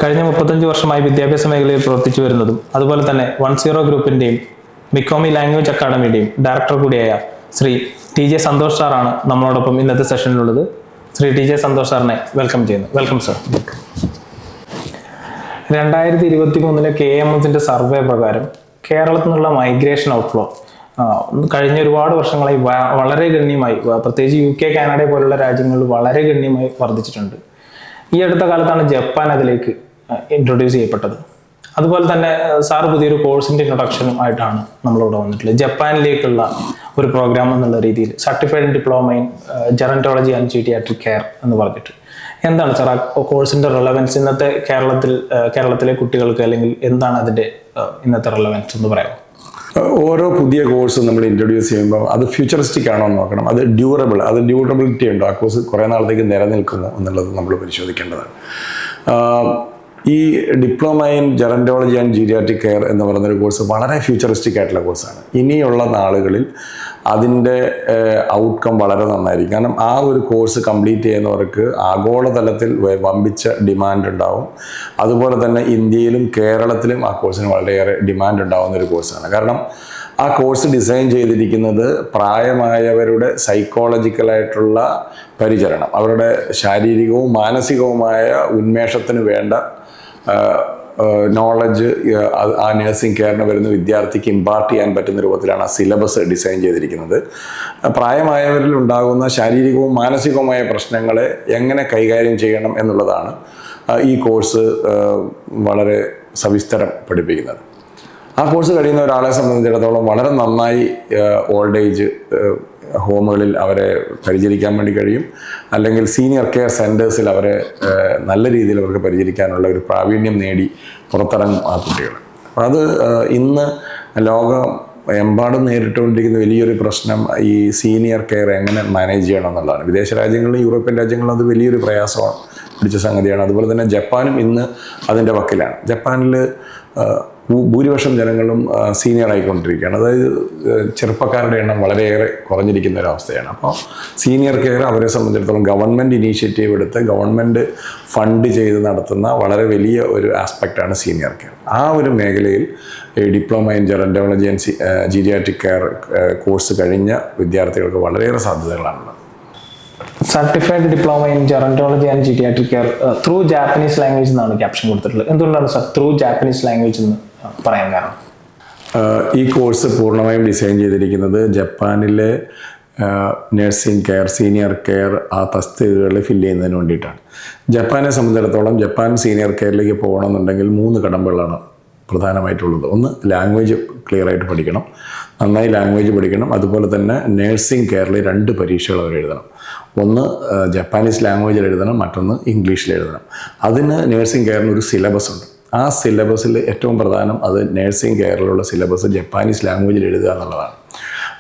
കഴിഞ്ഞ 35 വർഷമായി വിദ്യാഭ്യാസ മേഖലയിൽ പ്രവർത്തിച്ചു വരുന്നതും അതുപോലെ തന്നെ 10 ഗ്രൂപ്പിന്റെയും മിക്കോമി ലാംഗ്വേജ് അക്കാഡമിയുടെയും ഡയറക്ടർ കൂടിയായ ശ്രീ ടി ജെ സന്തോഷ് സാറാണ് നമ്മളോടൊപ്പം ഇന്നത്തെ സെഷനിലുള്ളത്. ശ്രീ ടി ജെ സന്തോഷ് സാറിനെ വെൽക്കം ചെയ്യുന്നു. Welcome sir. 2023 KMSന്റെ സർവേ പ്രകാരം കേരളത്തിൽ നിന്നുള്ള മൈഗ്രേഷൻ ഔട്ട്ഫ്ലോ കഴിഞ്ഞ ഒരുപാട് വർഷങ്ങളായി വളരെ ഗണ്യമായി, പ്രത്യേകിച്ച് UK, കാനഡ പോലുള്ള രാജ്യങ്ങളിൽ വളരെ ഗണ്യമായി വർദ്ധിച്ചിട്ടുണ്ട്. ഈ അടുത്ത കാലത്താണ് ജപ്പാൻ അതിലേക്ക് ഇൻട്രൊഡ്യൂസ് ചെയ്യപ്പെട്ടത്. അതുപോലെ തന്നെ സാർ പുതിയൊരു കോഴ്സിന്റെ ഇൻട്രൊഡക്ഷനും ആയിട്ടാണ് നമ്മളിവിടെ വന്നിട്ടുള്ളത്. ജപ്പാനിലേക്കുള്ള ഒരു പ്രോഗ്രാം എന്നുള്ള രീതിയിൽ certified diploma in gerontology and paediatric care എന്ന് പറഞ്ഞിട്ട്, എന്താണ് സാർ ആ കോഴ്സിന്റെ റെലവൻസ് ഇന്നത്തെ കേരളത്തിലെ കുട്ടികൾക്ക്, അല്ലെങ്കിൽ എന്താണ് അതിന്റെ ഇന്നത്തെ റെലവൻസ് എന്ന് പറയാമോ? ഓരോ പുതിയ കോഴ്സ് നമ്മൾ ഇൻട്രൊഡ്യൂസ് ചെയ്യുമ്പോൾ അത് ഫ്യൂച്ചറിസ്റ്റിക് ആണോ എന്ന് നോക്കണം. അത് ഡ്യൂറബിലിറ്റി ഉണ്ടോ, ആ കോഴ്സ് കുറേ നാളത്തേക്ക് നിലനിൽക്കുമോ എന്നുള്ളത് നമ്മൾ പരിശോധിക്കേണ്ടതാണ്. ഈ diploma in gerontology and paediatric care എന്ന് പറയുന്നൊരു കോഴ്സ് വളരെ ഫ്യൂച്ചറിസ്റ്റിക് ആയിട്ടുള്ള കോഴ്സാണ്. ഇനിയുള്ള നാളുകളിൽ അതിൻ്റെ ഔട്ട്കം വളരെ നന്നായിരിക്കും. കാരണം ആ ഒരു കോഴ്സ് കംപ്ലീറ്റ് ചെയ്യുന്നവർക്ക് ആഗോളതലത്തിൽ വമ്പിച്ച ഡിമാൻഡ് ഉണ്ടാവും. അതുപോലെ തന്നെ ഇന്ത്യയിലും കേരളത്തിലും ആ കോഴ്സിന് വളരെയേറെ ഡിമാൻഡ് ഉണ്ടാവുന്ന ഒരു കോഴ്സാണ്. കാരണം ആ കോഴ്സ് ഡിസൈൻ ചെയ്തിരിക്കുന്നത് പ്രായമായവരുടെ സൈക്കോളജിക്കലായിട്ടുള്ള പരിചരണം, അവരുടെ ശാരീരികവും മാനസികവുമായ ഉന്മേഷത്തിന് വേണ്ട നോളജ് ആ നഴ്സിംഗ് കെയറിന് വരുന്ന വിദ്യാർത്ഥിക്ക് ഇമ്പാർട്ട് ചെയ്യാൻ പറ്റുന്ന രൂപത്തിലാണ് ആ സിലബസ് ഡിസൈൻ ചെയ്തിരിക്കുന്നത്. പ്രായമായവരിൽ ഉണ്ടാകുന്ന ശാരീരികവും മാനസികവുമായ പ്രശ്നങ്ങളെ എങ്ങനെ കൈകാര്യം ചെയ്യണം എന്നുള്ളതാണ് ഈ കോഴ്സ് വളരെ സവിസ്തരം പഠിപ്പിക്കുന്നത്. ആ കോഴ്സ് കഴിയുന്ന ഒരാളെ സംബന്ധിച്ചിടത്തോളം വളരെ നന്നായി ഓൾഡ് ഏജ് ഹോമുകളിൽ അവരെ പരിചരിക്കാൻ വേണ്ടി കഴിയും, അല്ലെങ്കിൽ സീനിയർ കെയർ സെൻറ്റേഴ്സിൽ അവരെ നല്ല രീതിയിൽ അവർക്ക് പരിചരിക്കാനുള്ള ഒരു പ്രാവീണ്യം നേടി പുറത്തിറങ്ങും ആ കുട്ടികൾ. അപ്പോൾ അത് ഇന്ന് ലോകമെമ്പാടും നേരിട്ടുകൊണ്ടിരിക്കുന്ന വലിയൊരു പ്രശ്നം ഈ സീനിയർ കെയർ എങ്ങനെ മാനേജ് ചെയ്യണം എന്നുള്ളതാണ്. വിദേശ രാജ്യങ്ങളിലും യൂറോപ്യൻ രാജ്യങ്ങളിലും അത് വലിയൊരു പ്രയാസമാണ് പിടിച്ച സംഗതിയാണ്. അതുപോലെ തന്നെ ജപ്പാനും ഇന്ന് അതിൻ്റെ വക്കിലാണ്. ജപ്പാനിൽ ഭൂരിപക്ഷം ജനങ്ങളും സീനിയർ ആയിക്കൊണ്ടിരിക്കുകയാണ്. അതായത് ചെറുപ്പക്കാരുടെ എണ്ണം വളരെയേറെ കുറഞ്ഞിരിക്കുന്ന ഒരവസ്ഥയാണ്. അപ്പോൾ സീനിയർ കെയർ അവരെ സംബന്ധിച്ചിടത്തോളം ഗവൺമെൻറ് ഇനീഷ്യേറ്റീവ് എടുത്ത് ഗവൺമെൻറ് ഫണ്ട് ചെയ്ത് നടത്തുന്ന വളരെ വലിയ ഒരു ആസ്പെക്റ്റാണ് സീനിയർ കെയർ. ആ ഒരു മേഖലയിൽ diploma in gerontology and paediatric care course കഴിഞ്ഞ വിദ്യാർത്ഥികൾക്ക് വളരെയേറെ സാധ്യതകളാണുള്ളത്. Certified diploma in gerontology and paediatric care through Japanese language എന്നാണ് ക്യാപ്ഷൻ കൊടുത്തിട്ടുള്ളത്. എന്തുകൊണ്ടാണ് സർ ത്രൂ ജാപ്പനീസ് ലാംഗ്വേജ് എന്ന് പറയാൻ കാരണം? ഈ കോഴ്സ് പൂർണ്ണമായും ഡിസൈൻ ചെയ്തിരിക്കുന്നത് ജപ്പാനിലെ നഴ്സിംഗ് കെയർ, സീനിയർ കെയർ ആ തസ്തികകൾ ഫില്ല് ചെയ്യുന്നതിന് വേണ്ടിയിട്ടാണ്. ജപ്പാനെ സംബന്ധിച്ചിടത്തോളം ജപ്പാൻ സീനിയർ കെയറിലേക്ക് പോകണമെന്നുണ്ടെങ്കിൽ 3 കടമ്പകളാണ് പ്രധാനമായിട്ടുള്ളത്. ഒന്ന്, ലാംഗ്വേജ് ക്ലിയർ ആയിട്ട് പഠിക്കണം, നന്നായി ലാംഗ്വേജ് പഠിക്കണം. അതുപോലെ തന്നെ നഴ്സിംഗ് കെയറിൽ 2 പരീക്ഷകൾ അവർ എഴുതണം. ഒന്ന് ജപ്പാനീസ് ലാംഗ്വേജിൽ എഴുതണം, മറ്റൊന്ന് ഇംഗ്ലീഷിൽ എഴുതണം. അതിന് നഴ്സിംഗ് കെയറിന് ഒരു സിലബസ് ഉണ്ട്. ആ സിലബസിൽ ഏറ്റവും പ്രധാനം അത് നഴ്സിംഗ് കെയറിലുള്ള സിലബസ് ജപ്പാനീസ് ലാംഗ്വേജിൽ എഴുതുക എന്നുള്ളതാണ്.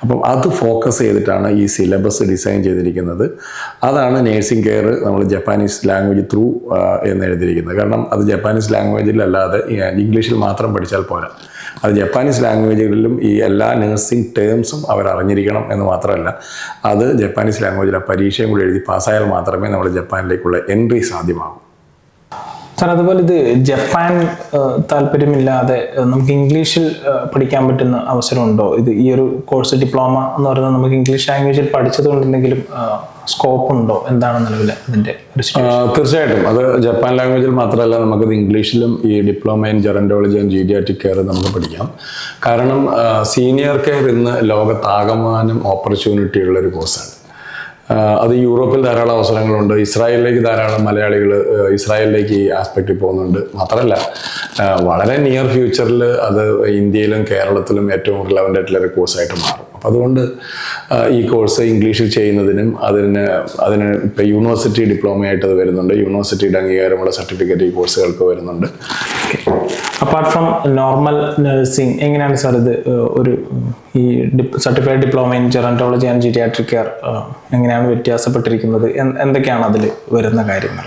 അപ്പം അത് ഫോക്കസ് ചെയ്തിട്ടാണ് ഈ സിലബസ് ഡിസൈൻ ചെയ്തിരിക്കുന്നത്. അതാണ് നഴ്സിംഗ് കെയർ നമ്മൾ ജപ്പാനീസ് ലാംഗ്വേജ് ത്രൂ എന്ന് എഴുതിയിരിക്കുന്നത്. കാരണം അത് ജപ്പാനീസ് ലാംഗ്വേജിലല്ലാതെ ഇംഗ്ലീഷിൽ മാത്രം പഠിച്ചാൽ പോരാ, അത് ജപ്പാനീസ് ലാംഗ്വേജുകളിലും ഈ എല്ലാ നഴ്സിംഗ് ടേംസും അവർ അറിഞ്ഞിരിക്കണം എന്ന് മാത്രമല്ല, അത് ജപ്പാനീസ് ലാംഗ്വേജിൽ ആ പരീക്ഷയും കൂടി എഴുതി പാസ്സായാൽ മാത്രമേ നമ്മൾ ജപ്പാനിലേക്കുള്ള എൻട്രി സാധ്യമാകൂ. സാർ, അതുപോലെ ഇത് ജപ്പാൻ താല്പര്യമില്ലാതെ നമുക്ക് ഇംഗ്ലീഷിൽ പഠിക്കാൻ പറ്റുന്ന അവസരമുണ്ടോ? ഇത് ഈ ഒരു കോഴ്സ് ഡിപ്ലോമ എന്ന് പറയുന്നത് നമുക്ക് ഇംഗ്ലീഷ് ലാംഗ്വേജിൽ പഠിച്ചത് കൊണ്ടെന്തെങ്കിലും സ്കോപ്പ് ഉണ്ടോ? എന്താണ് നിലവിൽ അതിൻ്റെ? തീർച്ചയായിട്ടും അത് ജപ്പാൻ ലാംഗ്വേജിൽ മാത്രമല്ല, നമുക്കത് ഇംഗ്ലീഷിലും ഈ diploma in gerontology and paediatric care നമുക്ക് പഠിക്കാം. കാരണം സീനിയർ കെയർ ഇന്ന് ലോകത്താകമാനം ഓപ്പർച്യൂണിറ്റി ഉള്ളൊരു കോഴ്സാണ്. അത് യൂറോപ്പിൽ ധാരാളം അവസരങ്ങളുണ്ട്. ഇസ്രായേലിലേക്ക് ധാരാളം മലയാളികൾ ഇസ്രായേലിലേക്ക് ഈ ആസ്പെക്റ്റിൽ പോകുന്നുണ്ട്. മാത്രമല്ല വളരെ നിയർ ഫ്യൂച്ചറിൽ അത് ഇന്ത്യയിലും കേരളത്തിലും ഏറ്റവും റിലവൻ്റ് ആയിട്ടുള്ളൊരു കോഴ്സായിട്ട് മാറും. അപ്പം അതുകൊണ്ട് ഈ കോഴ്സ് ഇംഗ്ലീഷിൽ ചെയ്യുന്നതിനും അതിന് ഇപ്പോൾ യൂണിവേഴ്സിറ്റി ഡിപ്ലോമയായിട്ട് അത് വരുന്നുണ്ട്. യൂണിവേഴ്സിറ്റിയുടെ അംഗീകാരമുള്ള സർട്ടിഫിക്കറ്റ് ഈ കോഴ്സുകൾക്ക് വരുന്നുണ്ട്. അപ്പാർട്ട് ഫ്രം നോർമൽ നഴ്സിംഗ്, എങ്ങനെയാണ് സാർ ഇത് ഒരു ഈ certified diploma in gerontology and paediatric care എങ്ങനെയാണ് വ്യത്യാസപ്പെട്ടിരിക്കുന്നത്? എന്തൊക്കെയാണ് അതിൽ വരുന്ന കാര്യങ്ങൾ?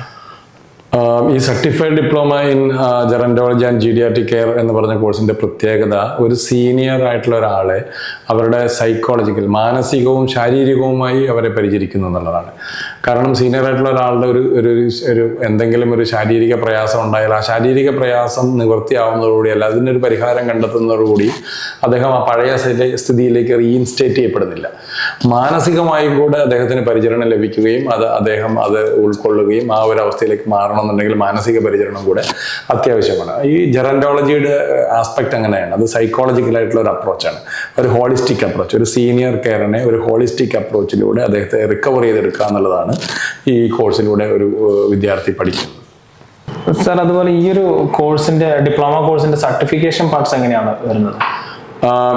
ഈ certified diploma in gerontology and pediatric care എന്ന് പറഞ്ഞ കോഴ്സിന്റെ പ്രത്യേകത ഒരു സീനിയർ ആയിട്ടുള്ള ഒരാളെ അവരുടെ സൈക്കോളജിക്കൽ, മാനസികവും ശാരീരികവുമായി അവരെ പരിചരിക്കുന്നു എന്നുള്ളതാണ്. കാരണം സീനിയർ ആയിട്ടുള്ള ഒരാളുടെ ഒരു എന്തെങ്കിലും ഒരു ശാരീരിക പ്രയാസം ഉണ്ടായാൽ ആ ശാരീരിക പ്രയാസം നിവൃത്തിയാവുന്നതോടുകൂടി അല്ല അതിനൊരു പരിഹാരം കണ്ടെത്തുന്നതോടുകൂടി അദ്ദേഹം ആ പഴയ സ്ഥിതിയിലേക്ക് റീഇൻസ്റ്റേറ്റ് ചെയ്യപ്പെടുന്നില്ല. മാനസികമായും കൂടെ അദ്ദേഹത്തിന് പരിചരണം ലഭിക്കുകയും അദ്ദേഹം അത് ഉൾക്കൊള്ളുകയും ആ ഒരു അവസ്ഥയിലേക്ക് മാറണമെന്നുണ്ടെങ്കിൽ മാനസിക പരിചരണം കൂടെ അത്യാവശ്യമാണ്. ഈ ജെറന്റോളജിയുടെ ആസ്പെക്ട് അങ്ങനെയാണ്. അത് സൈക്കോളജിക്കലായിട്ടുള്ള ഒരു അപ്രോച്ചാണ്, ഒരു ഹോളിസ്റ്റിക് അപ്രോച്ച്. ഒരു സീനിയർ കെയറിനെ ഒരു ഹോളിസ്റ്റിക് അപ്രോച്ചിലൂടെ അദ്ദേഹത്തെ റിക്കവർ ചെയ്തെടുക്കുക എന്നുള്ളതാണ് ഈ കോഴ്സിലൂടെ ഒരു വിദ്യാർത്ഥി പഠിക്കുന്നത്. സാർ, അതുപോലെ ഈ ഒരു കോഴ്സിന്റെ ഡിപ്ലോമ കോഴ്സിന്റെ സർട്ടിഫിക്കേഷൻ പാർട്സ് എങ്ങനെയാണ് വരുന്നത്?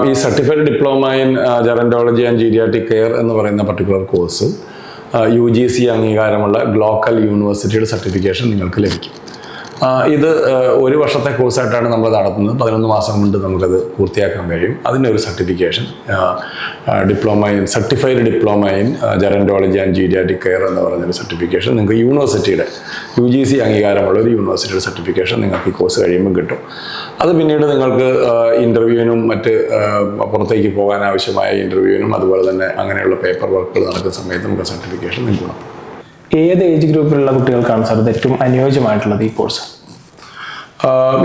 ഈ certified diploma in gerontology and pediatric care എന്ന് പറയുന്ന പർട്ടിക്കുലർ കോഴ്സ് UGC അംഗീകാരമുള്ള ഗ്ലോക്കൽ യൂണിവേഴ്സിറ്റിയുടെ സർട്ടിഫിക്കേഷൻ നിങ്ങൾക്ക് ലഭിക്കും. ഇത് ഒരു വർഷത്തെ കോഴ്സായിട്ടാണ് നമ്മൾ നടത്തുന്നത്. 11 മാസം കൊണ്ട് നമുക്കത് പൂർത്തിയാക്കാൻ കഴിയും. അതിനൊരു certification certified diploma in gerontology and pediatric care എന്ന് പറഞ്ഞൊരു സർട്ടിഫിക്കേഷൻ നിങ്ങൾക്ക് യൂണിവേഴ്സിറ്റിയുടെ UGC അംഗീകാരമുള്ള ഒരു യൂണിവേഴ്സിറ്റിയുടെ സർട്ടിഫിക്കേഷൻ നിങ്ങൾക്ക് ഈ കോഴ്സ് കഴിയുമ്പോൾ കിട്ടും. അത് പിന്നീട് നിങ്ങൾക്ക് ഇൻ്റർവ്യൂവിനും മറ്റ് പുറത്തേക്ക് പോകാൻ ആവശ്യമായ ഇൻ്റർവ്യൂവിനും അതുപോലെ തന്നെ അങ്ങനെയുള്ള പേപ്പർ വർക്കുകൾ നടക്കുന്ന സമയത്ത് നമുക്ക് സർട്ടിഫിക്കേഷൻ നൽകണം. ഏത് ഏജ് ഗ്രൂപ്പിലുള്ള കുട്ടികൾക്കാണ് സാർ ഇത് ഏറ്റവും അനുയോജ്യമായിട്ടുള്ളത് ഈ കോഴ്സ്?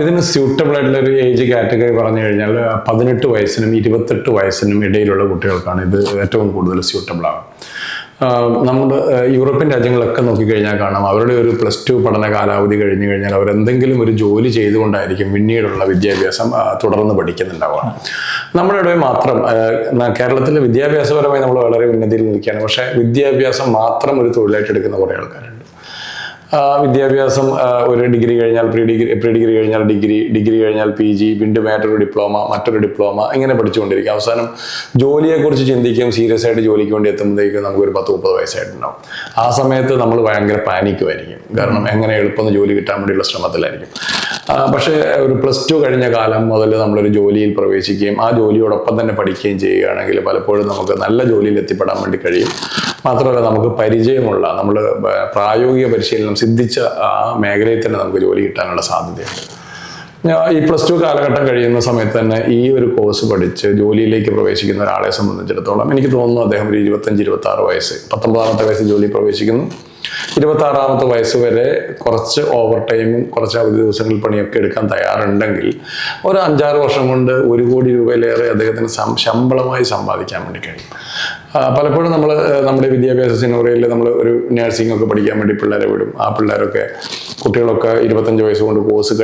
ഇതിന് സ്യൂട്ടബിൾ ആയിട്ടുള്ള ഒരു ഏജ് കാറ്റഗറി പറഞ്ഞു കഴിഞ്ഞാൽ 18 വയസ്സിനും 28 വയസ്സിനും ഇടയിലുള്ള കുട്ടികൾക്കാണ് ഇത് ഏറ്റവും കൂടുതൽ സ്യൂട്ടബിൾ ആകും. നമ്മുടെ യൂറോപ്യൻ രാജ്യങ്ങളൊക്കെ നോക്കിക്കഴിഞ്ഞാൽ കാണാം, അവരുടെ ഒരു +2 പഠന കാലാവധി കഴിഞ്ഞു കഴിഞ്ഞാൽ അവരെന്തെങ്കിലും ഒരു ജോലി ചെയ്തുകൊണ്ടായിരിക്കും പിന്നീടുള്ള വിദ്യാഭ്യാസം തുടർന്ന് പഠിക്കുന്നുണ്ടാവുക. നമ്മുടെ ഇവിടെ മാത്രം കേരളത്തിൽ വിദ്യാഭ്യാസപരമായി നമ്മൾ വളരെ ഉന്നതിയിൽ നിൽക്കുകയാണ്. പക്ഷേ വിദ്യാഭ്യാസം മാത്രം ഒരു തൊഴിലായിട്ട് എടുക്കുന്ന കുറേ ആൾക്കാരുണ്ട്. വിദ്യാഭ്യാസം ഒരു ഡിഗ്രി കഴിഞ്ഞാൽ പ്രീ ഡിഗ്രി കഴിഞ്ഞാൽ ഡിഗ്രി കഴിഞ്ഞാൽ PG, വീണ്ടും മറ്റൊരു ഡിപ്ലോമ ഇങ്ങനെ പഠിച്ചുകൊണ്ടിരിക്കും. അവസാനം ജോലിയെക്കുറിച്ച് ചിന്തിക്കും, സീരിയസ് ആയിട്ട് ജോലിക്ക് വേണ്ടി എത്തുമ്പോഴത്തേക്കും നമുക്കൊരു 10-30 വയസ്സായിട്ടുണ്ടാവും. ആ സമയത്ത് നമ്മൾ ഭയങ്കര പാനിക്കുമായിരിക്കും. കാരണം എങ്ങനെ എളുപ്പം ജോലി കിട്ടാൻ വേണ്ടിയുള്ള ശ്രമത്തിലായിരിക്കും. പക്ഷേ ഒരു +2 കഴിഞ്ഞ കാലം മുതൽ നമ്മളൊരു ജോലിയിൽ പ്രവേശിക്കുകയും ആ ജോലിയോടൊപ്പം തന്നെ പഠിക്കുകയും ചെയ്യുകയാണെങ്കിൽ പലപ്പോഴും നമുക്ക് നല്ല ജോലിയിൽ എത്തിപ്പെടാൻ വേണ്ടി കഴിയും. മാത്രമല്ല നമുക്ക് പരിചയമുള്ള, നമ്മൾ പ്രായോഗിക പരിശീലനം സിദ്ധിച്ച ആ മേഖലയിൽ തന്നെ നമുക്ക് ജോലി കിട്ടാനുള്ള സാധ്യതയുണ്ട്. ഈ +2 കാലഘട്ടം കഴിയുന്ന സമയത്ത് തന്നെ ഈ ഒരു കോഴ്സ് പഠിച്ച് ജോലിയിലേക്ക് പ്രവേശിക്കുന്ന ഒരാളെ സംബന്ധിച്ചിടത്തോളം എനിക്ക് തോന്നുന്നു അദ്ദേഹം ഒരു 25-26 വയസ്സ്, 19ാമത്തെ വയസ്സ് ജോലിയിൽ പ്രവേശിക്കുന്നു. 26ാമത്തെ വയസ്സ് വരെ കുറച്ച് ഓവർ ടൈമും കുറച്ച് അവധി ദിവസങ്ങളിൽ പണിയൊക്കെ എടുക്കാൻ തയ്യാറുണ്ടെങ്കിൽ ഒരു 5-6 വർഷം കൊണ്ട് 1 കോടി രൂപയിലേറെ അദ്ദേഹത്തിന് ശമ്പളമായി സമ്പാദിക്കാൻ വേണ്ടി കഴിയും. പലപ്പോഴും നമ്മുടെ വിദ്യാഭ്യാസ സിനോറിയയിൽ നമ്മൾ ഒരു നഴ്സിംഗ് ഒക്കെ പഠിക്കാൻ വേണ്ടി പിള്ളേരെ വിടും. ആ പിള്ളേരൊക്കെ കുട്ടികളൊക്കെ 25 വയസ്സ് കൊണ്ട് കോഴ്സ്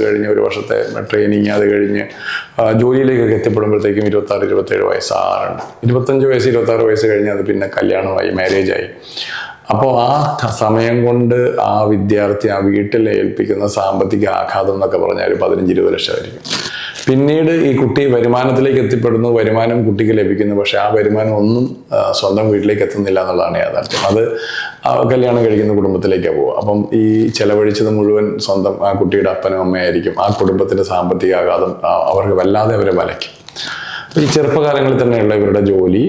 കഴിഞ്ഞ് ഒരു വർഷത്തെ ട്രെയിനിങ് അത് കഴിഞ്ഞ് ജോലിയിലേക്കൊക്കെ എത്തിപ്പെടുമ്പോഴത്തേക്കും 26-27 വയസ്സാറുണ്ട്. 25 വയസ്സ് 26 വയസ്സ് കഴിഞ്ഞ് അത് പിന്നെ കല്യാണമായി, മാരേജായി. അപ്പോൾ ആ സമയം കൊണ്ട് ആ വിദ്യാർത്ഥി ആ വീട്ടിൽ ഏൽപ്പിക്കുന്ന സാമ്പത്തിക ആഘാതം എന്നൊക്കെ പറഞ്ഞാൽ 15-20 ലക്ഷമായിരിക്കും. പിന്നീട് ഈ കുട്ടി വരുമാനത്തിലേക്ക് എത്തിപ്പെടുന്നു, വരുമാനം കുട്ടിക്ക് ലഭിക്കുന്നു. പക്ഷെ ആ വരുമാനം ഒന്നും സ്വന്തം വീട്ടിലേക്ക് എത്തുന്നില്ല എന്നുള്ളതാണ് യാഥാർത്ഥ്യം. അത് കല്യാണം കഴിക്കുന്ന കുടുംബത്തിലേക്കാണ് പോവുക. അപ്പം ഈ ചെലവഴിച്ചത് മുഴുവൻ സ്വന്തം ആ കുട്ടിയുടെ അപ്പനും അമ്മയായിരിക്കും. ആ കുടുംബത്തിൻ്റെ സാമ്പത്തിക ആഘാതം അവർക്ക് വല്ലാതെ അവരെ വലയ്ക്കും. ഈ ചെറുപ്പകാലങ്ങളിൽ തന്നെയുള്ള ഇവരുടെ ജോലി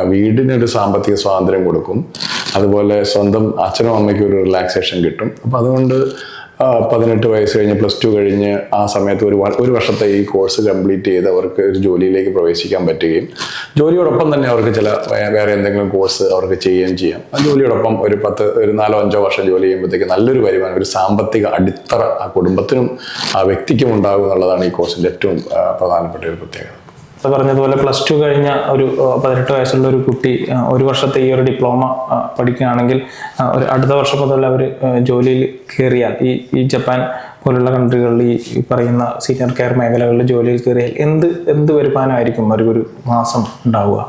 വീടിനൊരു സാമ്പത്തിക സ്വാതന്ത്ര്യം കൊടുക്കും. അതുപോലെ സ്വന്തം അച്ഛനും അമ്മയ്ക്കും ഒരു റിലാക്സേഷൻ കിട്ടും. അപ്പം അതുകൊണ്ട് 18 വയസ്സ് കഴിഞ്ഞ് +2 കഴിഞ്ഞ് ആ സമയത്ത് ഒരു വർഷത്തെ ഈ കോഴ്സ് കംപ്ലീറ്റ് ചെയ്ത് അവർക്ക് ഒരു ജോലിയിലേക്ക് പ്രവേശിക്കാൻ പറ്റുകയും ജോലിയോടൊപ്പം തന്നെ അവർക്ക് വേറെ എന്തെങ്കിലും കോഴ്സ് അവർക്ക് ചെയ്യുകയും ചെയ്യാം. ആ ജോലിയോടൊപ്പം ഒരു 4-5 വർഷം ജോലി ചെയ്യുമ്പോഴത്തേക്ക് നല്ലൊരു വരുമാനം, ഒരു സാമ്പത്തിക അടിത്തറ ആ കുടുംബത്തിനും ആ വ്യക്തിക്കും ഉണ്ടാകും എന്നുള്ളതാണ് ഈ കോഴ്സിൻ്റെ ഏറ്റവും പ്രധാനപ്പെട്ട ഒരു പ്രത്യേകത. പറഞ്ഞതുപോലെ +2 കഴിഞ്ഞ ഒരു 18 വയസ്സുള്ള ഒരു കുട്ടി ഒരു വർഷത്തെ ഈ ഒരു ഡിപ്ലോമ പഠിക്കുകയാണെങ്കിൽ ഒരു അടുത്ത വർഷം മുതൽ അവർ ജോലിയിൽ കയറിയാൽ ഈ ജപ്പാൻ പോലുള്ള കൺട്രികളിൽ ഈ പറയുന്ന സീനിയർ കെയർ മേഖലകളിൽ ജോലിയിൽ കയറിയാൽ എന്ത് വരുമാനമായിരിക്കും ഒരു മാസം ഉണ്ടാവുക?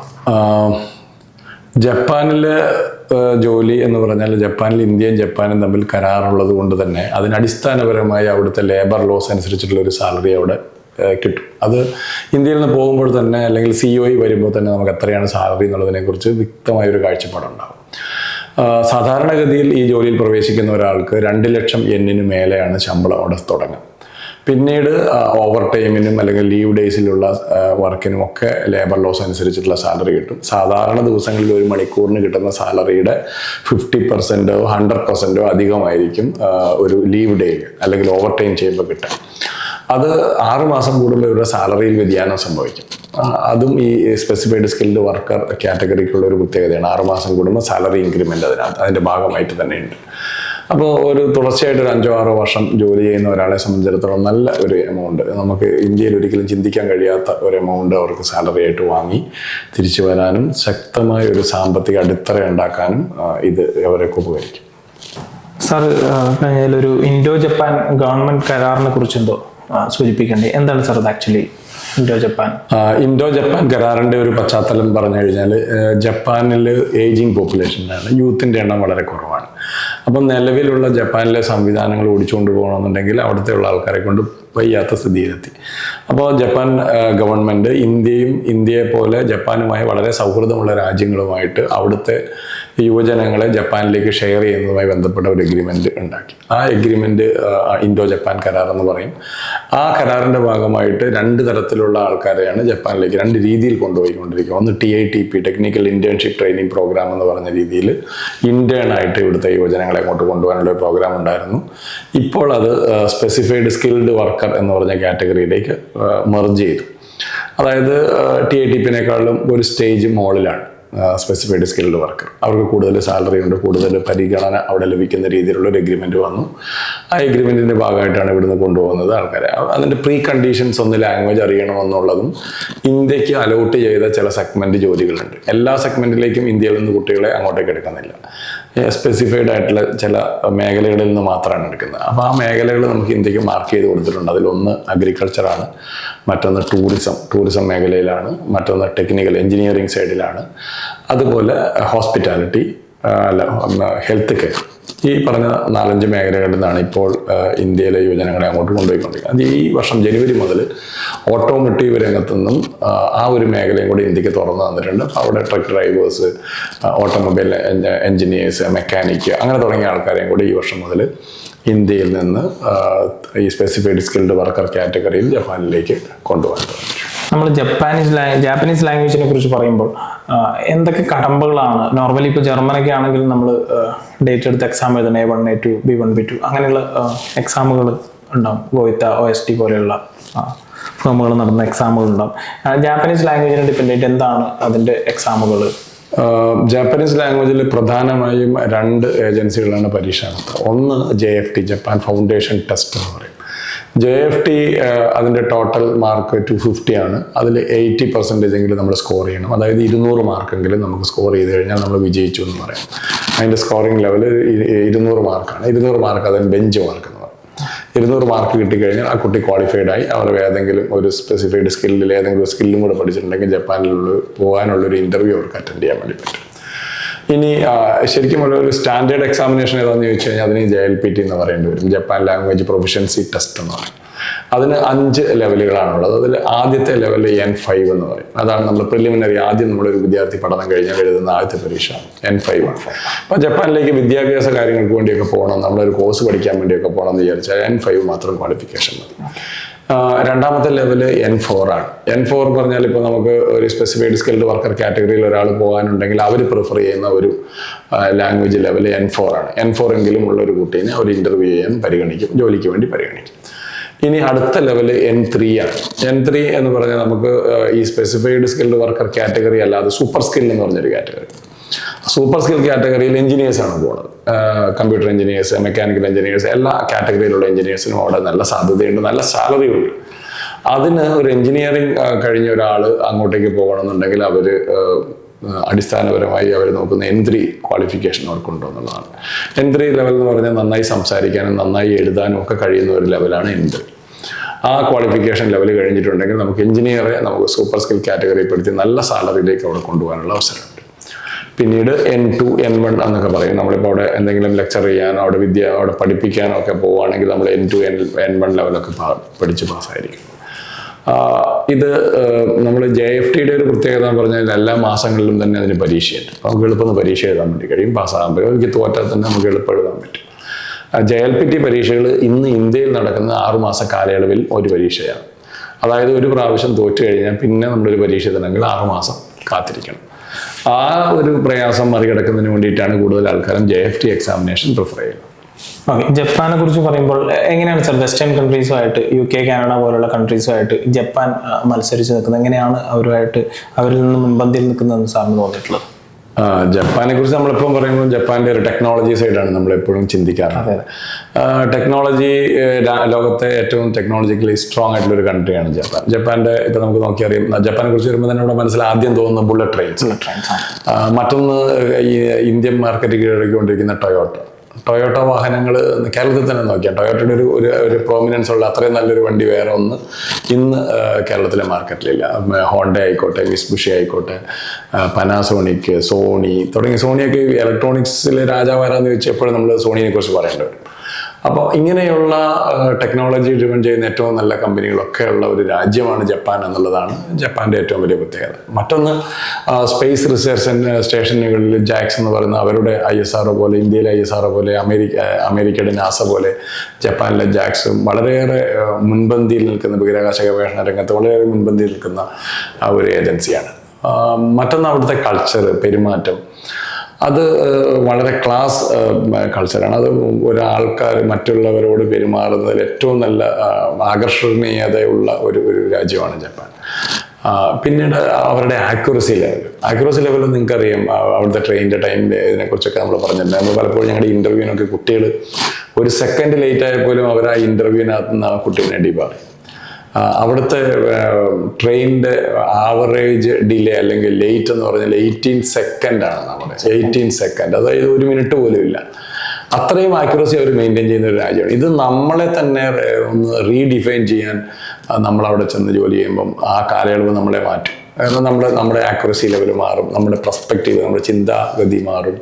ജപ്പാനിലെ ജോലി എന്ന് പറഞ്ഞാൽ ജപ്പാനിൽ ഇന്ത്യയും ജപ്പാനും തമ്മിൽ കരാറുള്ളത് കൊണ്ട് തന്നെ അതിനടിസ്ഥാനപരമായി അവിടുത്തെ ലേബർ ലോസ് അനുസരിച്ചിട്ടുള്ള ഒരു സാലറി അവിടെ കിട്ടും. അത് ഇന്ത്യയിൽ നിന്ന് പോകുമ്പോൾ തന്നെ അല്ലെങ്കിൽ COE വരുമ്പോൾ തന്നെ നമുക്ക് എത്രയാണ് സാലറി എന്നുള്ളതിനെക്കുറിച്ച് വ്യക്തമായൊരു കാഴ്ചപ്പാടുണ്ടാകും. സാധാരണഗതിയിൽ ഈ ജോലിയിൽ പ്രവേശിക്കുന്ന ഒരാൾക്ക് 2 ലക്ഷം yen മേലെയാണ് ശമ്പളം അവിടെ തുടങ്ങുക. പിന്നീട് ഓവർ ടൈമിനും അല്ലെങ്കിൽ ലീവ് ഡേയ്സിലുള്ള വർക്കിനും ഒക്കെ ലേബർ ലോസ് അനുസരിച്ചിട്ടുള്ള സാലറി കിട്ടും. സാധാരണ ദിവസങ്ങളിൽ ഒരു മണിക്കൂറിന് കിട്ടുന്ന സാലറിയുടെ 50%ഓ 100%ഓ അധികമായിരിക്കും ഒരു ലീവ് ഡേയിൽ അല്ലെങ്കിൽ ഓവർ ടൈം ചെയ്യുമ്പോൾ കിട്ടുക. അത് 6 മാസം കൂടുമ്പോൾ ഇവരുടെ സാലറിയിൽ വ്യതിയാനം സംഭവിക്കും. അതും ഈ സ്പെസിഫൈഡ് സ്കിൽഡ് വർക്കർ കാറ്റഗറിക്കുള്ള ഒരു പ്രത്യേകതയാണ്. 6 മാസം കൂടുമ്പോൾ സാലറി ഇൻക്രിമെൻ്റ് അതിൻ്റെ ഭാഗമായിട്ട് തന്നെയുണ്ട്. അപ്പോൾ ഒരു തുടർച്ചയായിട്ട് ഒരു 5-6 വർഷം ജോലി ചെയ്യുന്ന ഒരാളെ സംബന്ധിച്ചിടത്തോളം നല്ല ഒരു എമൗണ്ട്, നമുക്ക് ഇന്ത്യയിൽ ഒരിക്കലും ചിന്തിക്കാൻ കഴിയാത്ത ഒരു എമൗണ്ട് അവർക്ക് സാലറി ആയിട്ട് വാങ്ങി തിരിച്ചു വരാനും ശക്തമായ ഒരു സാമ്പത്തിക അടിത്തറ ഉണ്ടാക്കാനും ഇത് അവരൊക്കെ ഉപകരിക്കും. സാർ, കഴിഞ്ഞാലൊരു ഇൻഡോ ജപ്പാൻ ഗവൺമെന്റ് കരാറിനെ കുറിച്ചെന്തോ സൂചിപ്പിക്കേണ്ടത് എന്താണ് സാർ അത് ആക്ച്വലി ഇൻഡോ ജപ്പാൻ കരാറിന്റെ ഒരു പശ്ചാത്തലം പറഞ്ഞു കഴിഞ്ഞാൽ ജപ്പാനിൽ ഏജിങ് പോപ്പുലേഷനാണ്, യൂത്തിൻ്റെ എണ്ണം വളരെ കുറവാണ്. അപ്പം നിലവിലുള്ള ജപ്പാനിലെ സംവിധാനങ്ങൾ ഓടിച്ചുകൊണ്ട് പോകണമെന്നുണ്ടെങ്കിൽ അവിടുത്തെ ഉള്ള ആൾക്കാരെ കൊണ്ട് വയ്യാത്ത സ്ഥിതിയിലെത്തി. അപ്പോൾ ജപ്പാൻ ഗവൺമെൻറ് ഇന്ത്യയെ പോലെ ജപ്പാനുമായി വളരെ സൗഹൃദമുള്ള രാജ്യങ്ങളുമായിട്ട് അവിടുത്തെ യുവജനങ്ങളെ ജപ്പാനിലേക്ക് ഷെയർ ചെയ്യുന്നതുമായി ബന്ധപ്പെട്ട ഒരു എഗ്രിമെൻ്റ് ഉണ്ടാക്കി. ആ എഗ്രിമെൻ്റ് ഇൻഡോ ജപ്പാൻ കരാർ എന്ന് പറയും. ആ കരാറിൻ്റെ ഭാഗമായിട്ട് 2 തരത്തിലുള്ള ആൾക്കാരെയാണ് ജപ്പാനിലേക്ക് 2 രീതിയിൽ കൊണ്ടുപോയിക്കൊണ്ടിരിക്കുക. ഒന്ന് TITP, technical internship training program എന്ന് പറഞ്ഞ രീതിയിൽ ഇന്റേണായിട്ട് ഇവിടുത്തെ യുവജനങ്ങളെ അങ്ങോട്ട് കൊണ്ടുപോകാനുള്ള ഒരു പ്രോഗ്രാം ഉണ്ടായിരുന്നു. ഇപ്പോൾ അത് സ്പെസിഫൈഡ് സ്കിൽഡ് വർക്കർ എന്ന് പറഞ്ഞ കാറ്റഗറിയിലേക്ക് മെർജ് ചെയ്തു. അതായത് TITP-നേക്കാളും ഒരു സ്റ്റേജ് മുകളിലാണ് സ്പെസിഫൈഡ് സ്കിൽഡ് വർക്കർ. അവർക്ക് കൂടുതൽ സാലറി ഉണ്ട്, കൂടുതൽ പരിഗണന അവിടെ ലഭിക്കുന്ന രീതിയിലുള്ള ഒരു എഗ്രിമെൻറ്റ് വന്നു. ആ എഗ്രിമെൻറ്റിൻ്റെ ഭാഗമായിട്ടാണ് ഇവിടുന്ന് കൊണ്ടുപോകുന്നത് ആൾക്കാരെ. അതിൻ്റെ പ്രീ കണ്ടീഷൻസ് ഒന്ന് ലാംഗ്വേജ് അറിയണമെന്നുള്ളതും ഇന്ത്യക്ക് അലോട്ട് ചെയ്ത ചില സെഗ്മെൻറ്റ് ജോലികളുണ്ട്. എല്ലാ സെഗ്മെൻറ്റിലേക്കും ഇന്ത്യയിൽ നിന്ന് കുട്ടികളെ അങ്ങോട്ടേക്ക് എടുക്കുന്നില്ല. സ്പെസിഫൈഡ് ആയിട്ടുള്ള ചില മേഖലകളിൽ നിന്ന് മാത്രമാണ് എടുക്കുന്നത്. അപ്പോൾ ആ മേഖലകൾ നമുക്ക് ഇന്ത്യക്ക് മാർക്ക് ചെയ്ത് കൊടുത്തിട്ടുണ്ട്. അതിലൊന്ന് അഗ്രികൾച്ചറാണ്, മറ്റൊന്ന് ടൂറിസം മേഖലയിലാണ്, മറ്റൊന്ന് ടെക്നിക്കൽ എഞ്ചിനീയറിംഗ് സൈഡിലാണ്, അതുപോലെ ഹോസ്പിറ്റാലിറ്റി, ഹെൽത്ത് കെയർ. ഈ പറഞ്ഞ 4-5 മേഖലകളിൽ നിന്നാണ് ഇപ്പോൾ ഇന്ത്യയിലെ യുവജനങ്ങളെ അങ്ങോട്ട് കൊണ്ടുപോയിക്കൊണ്ടിരിക്കുന്നത്. അത് ഈ വർഷം ജനുവരി മുതൽ ഓട്ടോമോട്ടീവ് രംഗത്തു നിന്നും ആ ഒരു മേഖലയും കൂടി ഇന്ത്യക്ക് തുറന്നു തന്നിട്ടുണ്ട്. അപ്പോൾ അവിടെ truck drivers, automobile engineers, mechanic, അങ്ങനെ തുടങ്ങിയ ആൾക്കാരെയും കൂടി ഈ വർഷം മുതൽ ഇന്ത്യയിൽ നിന്ന് ഈ സ്പെസിഫൈഡ് സ്കിൽഡ് വർക്കർ കാറ്റഗറിയിൽ ജപ്പാനിലേക്ക് കൊണ്ടുപോകാൻ. നമ്മൾ ജാപ്പനീസ് ലാംഗ്വേജിനെ കുറിച്ച് പറയുമ്പോൾ എന്തൊക്കെ കടമ്പകളാണ്? നോർമലി ഇപ്പോൾ ജർമ്മനൊക്കെ ആണെങ്കിൽ നമ്മൾ ഡേറ്റ് എടുത്ത് എക്സാം എഴുതണം, A1, A2, B1, B2 അങ്ങനെയുള്ള എക്സാമുകൾ ഉണ്ടാവും. ഗോയിത്ത, OST പോലെയുള്ള ഫേമുകൾ നടന്ന എക്സാമുകൾ ഉണ്ടാവും. ജാപ്പനീസ് ലാംഗ്വേജിനെ ഡിപ്പെൻഡ് ആയിട്ട് എന്താണ് അതിൻ്റെ എക്സാമുകൾ? ജാപ്പനീസ് ലാംഗ്വേജിൽ പ്രധാനമായും 2 ഏജൻസികളാണ് പരീക്ഷ നടത്തുക. ഒന്ന് JFT, ജപ്പാൻ ഫൗണ്ടേഷൻ ടെസ്റ്റ് എന്ന് പറയും. JFT അതിൻ്റെ ടോട്ടൽ മാർക്ക് 250 ആണ്. അതിൽ 80% എങ്കിലും നമ്മൾ സ്കോർ ചെയ്യണം. അതായത് 200 മാർക്കെങ്കിലും നമുക്ക് സ്കോർ ചെയ്ത് കഴിഞ്ഞാൽ നമ്മൾ വിജയിച്ചു എന്ന് പറയാം. അതിൻ്റെ സ്കോറിംഗ് ലെവൽ 200 മാർക്കാണ്. 200 മാർക്ക് അതിന് ബെഞ്ച് മാർക്ക് എന്ന് പറയും. 200 മാർക്ക് കിട്ടിക്കഴിഞ്ഞാൽ ആ കുട്ടി ക്വാളിഫൈഡ് ആയി. അവർ ഏതെങ്കിലും ഒരു സ്പെസിഫൈഡ് സ്കില്ലിൽ ഏതെങ്കിലും സ്കില്ലും കൂടെ പഠിച്ചിട്ടുണ്ടെങ്കിൽ ജപ്പാനിലുള്ള പോകാനുള്ളൊരു ഇൻ്റർവ്യൂ അവർക്ക് അറ്റൻഡ് ചെയ്യാൻ വേണ്ടി പറ്റും. ഇനി ശരിക്കുമുള്ള ഒരു സ്റ്റാൻഡേർഡ് എക്സാമിനേഷൻ ഏതാണെന്ന് ചോദിച്ചു കഴിഞ്ഞാൽ അതിന് JLPT എന്ന് പറയേണ്ടി വരും. ജപ്പാൻ ലാംഗ്വേജ് പ്രൊഫിഷ്യൻസി ടെസ്റ്റ് എന്ന് പറയും. അതിന് 5 ലെവലുകളാണുള്ളത്. അതിൽ ആദ്യത്തെ ലെവൽ N5 എന്ന് പറയും. അതാണ് നമ്മൾ പ്രിലിമിനറി ആദ്യം നമ്മളൊരു വിദ്യാർത്ഥി പഠനം കഴിഞ്ഞാൽ എഴുതുന്ന ആദ്യത്തെ പരീക്ഷ N5 ആണ്. അപ്പോൾ ജപ്പാനിലേക്ക് വിദ്യാഭ്യാസ കാര്യങ്ങൾക്ക് വേണ്ടിയൊക്കെ പോകണം, നമ്മളൊരു കോഴ്സ് പഠിക്കാൻ വേണ്ടിയൊക്കെ പോകണം എന്ന് വിചാരിച്ചാൽ N5 മാത്രം ക്വാളിഫിക്കേഷൻ മതി. രണ്ടാമത്തെ ലെവല് N4 ആണ്. N4 പറഞ്ഞാൽ ഇപ്പോൾ നമുക്ക് ഒരു സ്പെസിഫൈഡ് സ്കിൽഡ് വർക്കർ കാറ്റഗറിയിൽ ഒരാൾ പോകാനുണ്ടെങ്കിൽ അവർ പ്രിഫർ ചെയ്യുന്ന ഒരു ലാംഗ്വേജ് ലെവൽ N4 ആണ്. N4 എങ്കിലും ഉള്ള ഒരു കുട്ടീനെ ഒരു ഇൻ്റർവ്യൂ ചെയ്യാൻ പരിഗണിക്കും, ജോലിക്ക് വേണ്ടി പരിഗണിക്കും. ഇനി അടുത്ത ലെവല് N3 ആണ്. N3 എന്ന് പറഞ്ഞാൽ നമുക്ക് ഈ സ്പെസിഫൈഡ് സ്കിൽഡ് വർക്കർ കാറ്റഗറി അല്ലാതെ സൂപ്പർ സ്കിൽ എന്ന് പറഞ്ഞൊരു കാറ്റഗറി. സൂപ്പർ സ്കിൽ കാറ്റഗറിയിൽ എഞ്ചിനീയേഴ്സാണ് പോകുന്നത്. കമ്പ്യൂട്ടർ എഞ്ചിനീയേഴ്സ്, മെക്കാനിക്കൽ എഞ്ചിനീയേഴ്സ്, എല്ലാ കാറ്റഗറിയിലുള്ള എഞ്ചിനീയേഴ്സിനും അവിടെ നല്ല സാധ്യതയുണ്ട്, നല്ല സാലറി ഉണ്ട്. അതിന് ഒരു എഞ്ചിനീയറിംഗ് കഴിഞ്ഞ ഒരാൾ അങ്ങോട്ടേക്ക് പോകണമെന്നുണ്ടെങ്കിൽ അവർ അടിസ്ഥാനപരമായി അവർ നോക്കുന്ന N3 ക്വാളിഫിക്കേഷൻ അവർക്കുണ്ടോ എന്നുള്ളതാണ്. N3 ലെവൽ എന്ന് പറഞ്ഞാൽ നന്നായി സംസാരിക്കാനും നന്നായി എഴുതാനും ഒക്കെ കഴിയുന്ന ഒരു ലെവലാണ് N3. ആ ക്വാളിഫിക്കേഷൻ ലെവൽ കഴിഞ്ഞിട്ടുണ്ടെങ്കിൽ നമുക്ക് എഞ്ചിനീയറെ നമുക്ക് സൂപ്പർ സ്കിൽ കാറ്റഗറിയിൽ പെടുത്തി നല്ല സാലറിയിലേക്ക് അവിടെ കൊണ്ടുപോകാനുള്ള അവസരമുണ്ട്. പിന്നീട് N2, N1 എന്നൊക്കെ പറയും. നമ്മളിപ്പോൾ അവിടെ എന്തെങ്കിലും ലെക്ചർ ചെയ്യാനോ അവിടെ പഠിപ്പിക്കാനോ ഒക്കെ പോവുകയാണെങ്കിൽ നമ്മൾ N2, N1 ലെവലൊക്കെ പഠിച്ച് പാസ്സായിരിക്കും. ഇത് നമ്മൾ JFTയുടെ ഒരു പ്രത്യേകത എന്ന് പറഞ്ഞാൽ എല്ലാ മാസങ്ങളിലും തന്നെ അതിന് പരീക്ഷയുണ്ട്. നമുക്ക് എളുപ്പം പരീക്ഷ എഴുതാൻ വേണ്ടി കഴിയും. പാസ്സാകാൻ പറ്റും. എനിക്ക് തോറ്റാൽ തന്നെ നമുക്ക് എളുപ്പം എഴുതാൻ പറ്റും. JLPT പരീക്ഷകൾ ഇന്ന് ഇന്ത്യയിൽ നടക്കുന്ന 6 മാസ കാലയളവിൽ ഒരു പരീക്ഷയാണ്. അതായത് ഒരു പ്രാവശ്യം തോറ്റു കഴിഞ്ഞാൽ പിന്നെ നമ്മളൊരു പരീക്ഷ എത്തണമെങ്കിൽ 6 മാസം കാത്തിരിക്കണം. ആ ഒരു പ്രയാസം മറികടക്കുന്നതിന് വേണ്ടിയിട്ടാണ് കൂടുതൽ ആൾക്കാരും JFT എക്സാമിനേഷൻ പ്രിഫർ ചെയ്യുന്നത്. ഓക്കെ, ജപ്പാനെ കുറിച്ച് പറയുമ്പോൾ എങ്ങനെയാണ് സർ വെസ്റ്റേൺ കൺട്രീസുമായിട്ട് UK, കാനഡ പോലുള്ള കൺട്രീസുമായിട്ട് ജപ്പാൻ മത്സരിച്ച് നിൽക്കുന്നത്? എങ്ങനെയാണ് അവരിൽ നിന്ന് മുൻപന്തിയിൽ നിൽക്കുന്നതെന്ന് സാറിന് തോന്നിയിട്ടുള്ളത്? ജപ്പാനെ കുറിച്ച് നമ്മളിപ്പം പറയുമ്പോൾ ജപ്പാന്റെ ഒരു ടെക്നോളജി സൈഡാണ് നമ്മളെപ്പോഴും ചിന്തിക്കാറുള്ളത്. ടെക്നോളജി ലോകത്തെ ഏറ്റവും ടെക്നോളജിക്കലി സ്ട്രോങ് ആയിട്ടുള്ള ഒരു കൺട്രിയാണ് ജപ്പാൻ. ജപ്പാന്റെ ഇപ്പൊ നമുക്ക് നോക്കിയറിയാം, ജപ്പാനെ കുറിച്ച് വരുമ്പോൾ തന്നെ നമ്മുടെ മനസ്സിൽ ആദ്യം തോന്നുന്ന ബുള്ളറ്റ് ട്രെയിൻസ്. മറ്റൊന്ന് ഈ ഇന്ത്യൻ മാർക്കറ്റ് കീഴടക്കിക്കൊണ്ടിരിക്കുന്ന ടൊയോട്ട വാഹനങ്ങൾ. കേരളത്തിൽ തന്നെ നോക്കിയാൽ ടൊയോട്ടയുടെ ഒരു പ്രോമിനൻസ് ഉള്ള അത്രയും നല്ലൊരു വണ്ടി വേറെ ഒന്ന് ഇന്ന് കേരളത്തിലെ മാർക്കറ്റിലില്ല. ഹോണ്ട ആയിക്കോട്ടെ, മിസ്ബുഷി ആയിക്കോട്ടെ, പനാസോണിക്, സോണി തുടങ്ങിയ സോണിയൊക്കെ ഇലക്ട്രോണിക്സിലെ രാജാവാരാന്ന് ചോദിച്ചാൽ എപ്പോഴും നമ്മൾ സോണിയെ കുറിച്ച് പറയേണ്ടി വരും. അപ്പോൾ ഇങ്ങനെയുള്ള ടെക്നോളജി ഡ്രിവൺ ചെയ്യുന്ന ഏറ്റവും നല്ല കമ്പനികളൊക്കെ ഉള്ള ഒരു രാജ്യമാണ് ജപ്പാൻ എന്നുള്ളതാണ് ജപ്പാന്റെ ഏറ്റവും വലിയ പ്രത്യേകത. മറ്റൊന്ന് സ്പേസ് റിസർച്ച് സ്റ്റേഷനുകളിൽ ജാക്സ് എന്ന് പറയുന്ന അവരുടെ ISRO പോലെ, ഇന്ത്യയിലെ ISRO പോലെ, അമേരിക്കയുടെ നാസ പോലെ ജപ്പാനിലെ ജാക്സും വളരെയേറെ മുൻപന്തിയിൽ നിൽക്കുന്ന ബഹിരാകാശ ഗവേഷണ രംഗത്ത് വളരെയേറെ മുൻപന്തിയിൽ നിൽക്കുന്ന ഒരു ഏജൻസിയാണ്. മറ്റൊന്ന് അവിടുത്തെ കൾച്ചർ, പെരുമാറ്റം, അത് വളരെ ക്ലാസ് കൾച്ചറാണ്. അത് ഒരാൾക്കാർ മറ്റുള്ളവരോട് പെരുമാറുന്നതിൽ ഏറ്റവും നല്ല ആകർഷണീയതയുള്ള ഒരു രാജ്യമാണ് ജപ്പാൻ. പിന്നീട് അവരുടെ ആക്യുറസി ലെവൽ നിങ്ങൾക്കറിയാം. അവിടുത്തെ ട്രെയിനിൻ്റെ ടൈമിൻ്റെ ഇതിനെക്കുറിച്ചൊക്കെ നമ്മൾ പറഞ്ഞിട്ടുണ്ട്. നമ്മൾ പലപ്പോഴും ഞങ്ങളുടെ ഇൻ്റർവ്യൂവിനൊക്കെ കുട്ടികൾ 1 സെക്കൻഡ് ലേറ്റ് ആയപ്പോലും അവർ ആ ഇൻ്റർവ്യൂവിനകത്ത് നിന്ന് ആ കുട്ടീനെ വേണ്ടി പറയും. അവിടുത്തെ ട്രെയിനിൻ്റെ ആവറേജ് ഡിലേ അല്ലെങ്കിൽ ലേറ്റ് എന്ന് പറഞ്ഞാൽ 18 സെക്കൻഡാണ്. നമ്മുടെ 18 സെക്കൻഡ്, അതായത് 1 മിനിറ്റ് പോലും ഇല്ല. അത്രയും ആക്യുറസി അവർ മെയിൻറ്റെയിൻ ചെയ്യുന്ന ഒരു രാജ്യമാണ്. ഇത് നമ്മളെ തന്നെ ഒന്ന് റീഡിഫൈൻ ചെയ്യാൻ നമ്മളവിടെ ചെന്ന് ജോലി ചെയ്യുമ്പം ആ കാലയളവ് നമ്മളെ മാറ്റും. കാരണം നമ്മുടെ ആക്യുറസി ലെവൽ മാറും, നമ്മുടെ പെർസ്പെക്റ്റീവ്, നമ്മുടെ ചിന്താഗതി മാറും,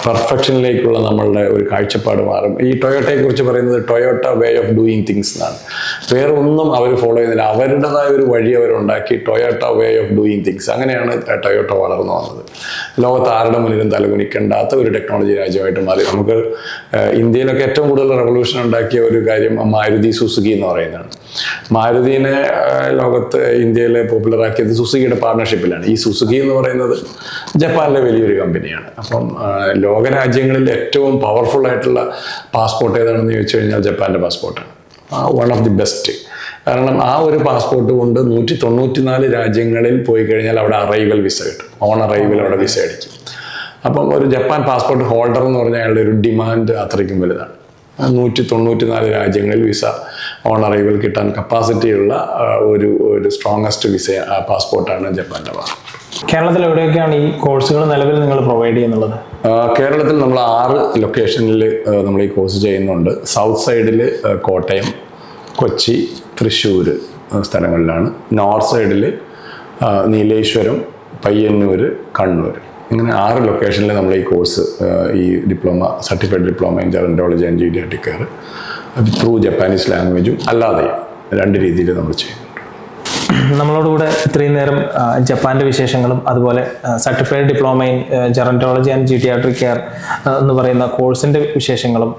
പെർഫെക്ഷനിലേക്കുള്ള നമ്മളുടെ ഒരു കാഴ്ചപ്പാട് മാറും. ഈ ടൊയോട്ടയെ കുറിച്ച് പറയുന്നത് Toyota way of doing things എന്നാണ്. വേറെ ഒന്നും അവർ ഫോളോ ചെയ്യുന്നില്ല, അവരുടേതായ ഒരു വഴി അവരുണ്ടാക്കി. Toyota way of doing things, അങ്ങനെയാണ് ടൊയോട്ട വളർന്നു വന്നത്. ലോകത്ത് ആരുടെ മുന്നിലും തലകുനിക്കേണ്ടാത്ത ഒരു ടെക്നോളജി രാജ്യമായിട്ട് മാറി. നമുക്ക് ഇന്ത്യയിലൊക്കെ ഏറ്റവും കൂടുതൽ റെവല്യൂഷൻ ഉണ്ടാക്കിയ ഒരു കാര്യം മാരുതി സുസുക്കി എന്ന് പറയുന്നതാണ്. മാരുതിനെ ലോകത്ത് ഇന്ത്യയിലെ പോപ്പുലറാക്കിയത് സുസുക്കിയുടെ പാർട്ണർഷിപ്പിലാണ്. ഈ സുസുക്കി എന്ന് പറയുന്നത് ജപ്പാനിലെ വലിയൊരു കമ്പനിയാണ്. അപ്പം ലോകരാജ്യങ്ങളിൽ ഏറ്റവും പവർഫുൾ ആയിട്ടുള്ള പാസ്പോർട്ട് ഏതാണെന്ന് ചോദിച്ചു കഴിഞ്ഞാൽ ജപ്പാൻ്റെ പാസ്പോർട്ടാണ്. One of the best. കാരണം ആ ഒരു പാസ്പോർട്ട് കൊണ്ട് 194 രാജ്യങ്ങളിൽ പോയി കഴിഞ്ഞാൽ അവിടെ അറൈവൽ വിസ കിട്ടും. ഓൺ അറൈവൽ അവിടെ വിസ അടിക്കും. അപ്പം ഒരു ജപ്പാൻ പാസ്പോർട്ട് ഹോൾഡർ എന്ന് പറഞ്ഞാൽ അയാളുടെ ഒരു ഡിമാൻഡ് അത്രയ്ക്കും വലുതാണ്. 194 രാജ്യങ്ങളിൽ വിസ ഓൺ അറൈവൽ കിട്ടാൻ കപ്പാസിറ്റിയുള്ള ഒരു സ്ട്രോങ്ങസ്റ്റ് വിസ പാസ്പോർട്ടാണ് ജപ്പാൻ്റെ പാസ്പോർട്ട്. കേരളത്തിൽ എവിടെയൊക്കെയാണ് ഈ കോഴ്സുകൾ നിലവിൽ നിങ്ങൾ പ്രൊവൈഡ് ചെയ്യുന്നുള്ളത്? കേരളത്തിൽ നമ്മൾ 6 ലൊക്കേഷനിൽ നമ്മൾ ഈ കോഴ്സ് ചെയ്യുന്നുണ്ട്. സൗത്ത് സൈഡിൽ കോട്ടയം, കൊച്ചി, തൃശ്ശൂർ സ്ഥലങ്ങളിലാണ്. നോർത്ത് സൈഡിൽ നീലേശ്വരം, പയ്യന്നൂർ, കണ്ണൂർ, ഇങ്ങനെ 6 ലൊക്കേഷനിൽ നമ്മൾ ഈ കോഴ്സ്, ഈ certified diploma in gerontology and paediatric care through Japanese ലാംഗ്വേജും അല്ലാതെയും 2 രീതിയിൽ നമ്മൾ ചെയ്യുന്നുണ്ട്. നമ്മളോടുകൂടെ ഇത്രയും നേരം ജപ്പാൻ്റെ വിശേഷങ്ങളും അതുപോലെ certified diploma in gerontology and paediatric care എന്ന് പറയുന്ന കോഴ്സിൻ്റെ വിശേഷങ്ങളും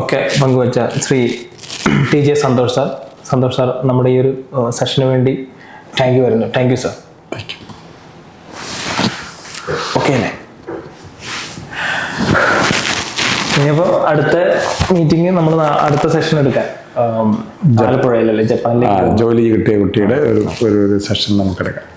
ഒക്കെ പങ്കുവച്ച ശ്രീ TJ സന്തോഷ് സാർ നമ്മുടെ ഈ ഒരു സെഷന് വേണ്ടി താങ്ക് യു സാർ. ഓക്കെ അല്ലേ? ഇനിയിപ്പോൾ അടുത്ത മീറ്റിംഗ് നമ്മൾ അടുത്ത സെഷൻ എടുക്കാൻ ആലപ്പുഴയിലല്ലേ, ജപ്പാനിലേക്ക് ജോലി കിട്ടിയ കുട്ടിയുടെ ഒരു സെഷൻ നമുക്കെടുക്കാം.